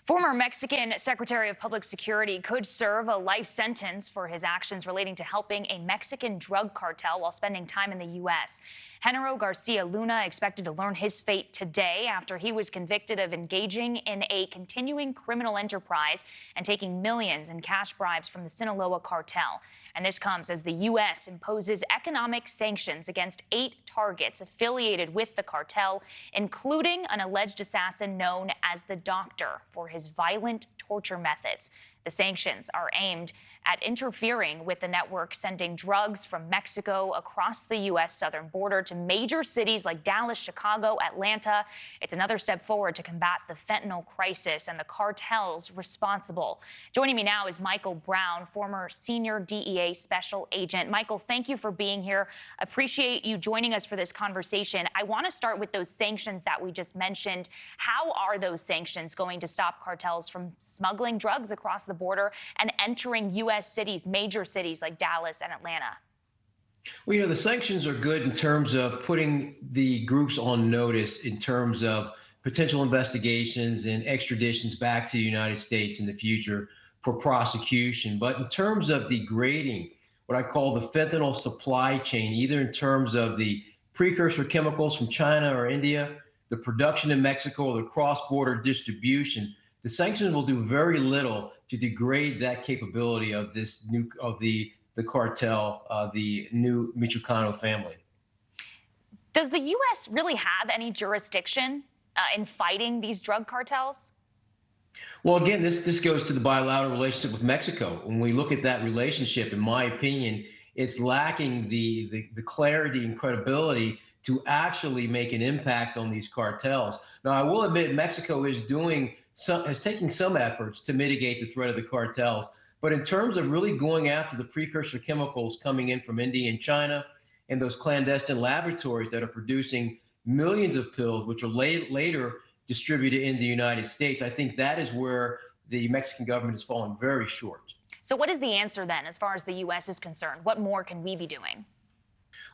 Former Mexican Secretary of Public Security could serve a life sentence for his actions relating to helping a Mexican drug cartel while spending time in the U.S. Genaro Garcia Luna expected to learn his fate today after he was convicted of engaging in a continuing criminal enterprise and taking millions in cash bribes from the Sinaloa cartel. And this comes as the U.S. imposes economic sanctions against 8 targets affiliated with the cartel, including an alleged assassin known as the Doctor for his violent torture methods. The sanctions are aimed at interfering with the network sending drugs from Mexico across the U.S. southern border to major cities like Dallas, Chicago, Atlanta. It's another step forward to combat the fentanyl crisis and the cartels responsible. Joining me now is Michael Brown, former senior DEA special agent. Michael, thank you for being here. Appreciate you joining us for this conversation. I want to start with those sanctions that we just mentioned. How are those sanctions going to stop cartels from smuggling drugs across the border and entering U.S. cities, major cities like Dallas and Atlanta? Well, the sanctions are good in terms of putting the groups on notice in terms of potential investigations and extraditions back to the United States in the future for prosecution. But in terms of degrading what I call the fentanyl supply chain, either in terms of the precursor chemicals from China or India, the production in Mexico, or the cross-border distribution, the sanctions will do very little to degrade that capability of the cartel, the new Michoacano family. Does the U.S. really have any jurisdiction in fighting these drug cartels? Well, again, this goes to the bilateral relationship with Mexico. When we look at that relationship, in my opinion, it's lacking the clarity and credibility to actually make an impact on these cartels. Now, I will admit Mexico has taken some efforts to mitigate the threat of the cartels. But in terms of really going after the precursor chemicals coming in from India and China and those clandestine laboratories that are producing millions of pills, which are later distributed in the United States, I think that is where the Mexican government is falling very short. So what is the answer then, as far as the U.S. is concerned? What more can we be doing?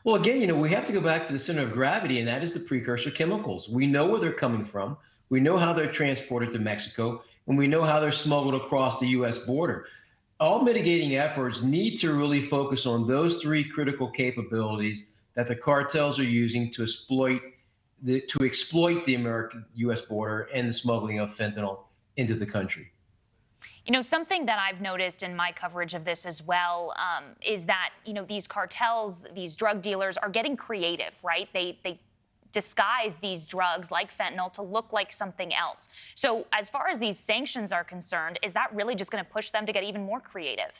Well, again, we have to go back to the center of gravity, and that is the precursor chemicals. We know where they're coming from. We know how they're transported to Mexico, and we know how they're smuggled across the U.S. border. All mitigating efforts need to really focus on those 3 critical capabilities that the cartels are using to exploit the American U.S. border and the smuggling of fentanyl into the country. Something that I've noticed in my coverage of this as well is that, these cartels, these drug dealers are getting creative, right? They disguise these drugs like fentanyl to look like something else. So as far as these sanctions are concerned, is that really just going to push them to get even more creative?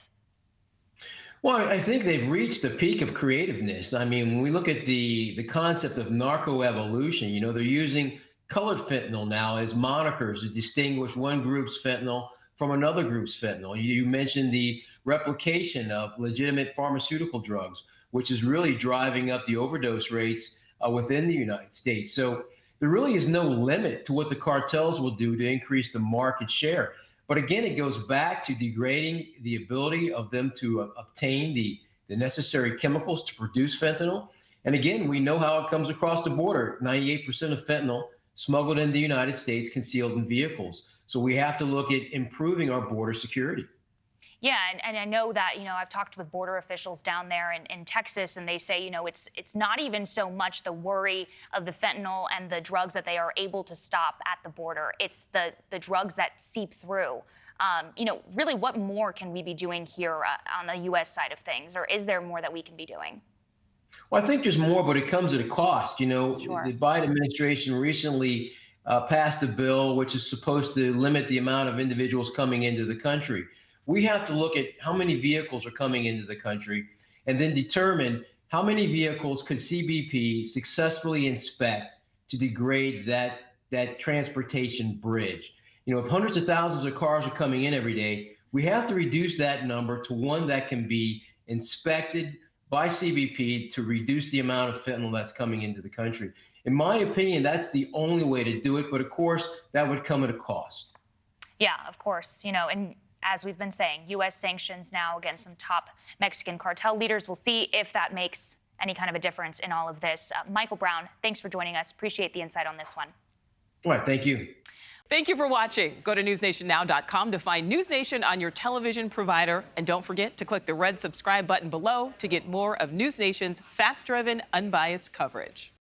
Well, I think they've reached the peak of creativeness. I mean, when we look at the concept of narco-evolution, they're using colored fentanyl now as monikers to distinguish one group's fentanyl from another group's fentanyl. You mentioned the replication of legitimate pharmaceutical drugs, which is really driving up the overdose rates within the United States. So there really is no limit to what the cartels will do to increase the market share. But again, it goes back to degrading the ability of them to obtain the necessary chemicals to produce fentanyl. And again, we know how it comes across the border. 98% of fentanyl smuggled into the United States concealed in vehicles. So we have to look at improving our border security. Yeah, and I know that, I've talked with border officials down there in Texas, and they say, it's not even so much the worry of the fentanyl and the drugs that they are able to stop at the border. It's the drugs that seep through. Really, what more can we be doing here on the U.S. side of things, or is there more that we can be doing? Well, I think there's more, but it comes at a cost. Sure. The Biden administration recently passed a bill which is supposed to limit the amount of individuals coming into the country. We have to look at how many vehicles are coming into the country and then determine how many vehicles could CBP successfully inspect to degrade that transportation bridge. If hundreds of thousands of cars are coming in every day, we have to reduce that number to one that can be inspected by CBP to reduce the amount of fentanyl that's coming into the country. In my opinion, that's the only way to do it. But of course, that would come at a cost. Yeah, of course. And as we've been saying, U.S. sanctions now against some top Mexican cartel leaders. We'll see if that makes any kind of a difference in all of this. Michael Brown, thanks for joining us. Appreciate the insight on this one. All right. Thank you. Thank you for watching. Go to newsnationnow.com to find News Nation on your television provider. And don't forget to click the red subscribe button below to get more of News Nation's fact-driven, unbiased coverage.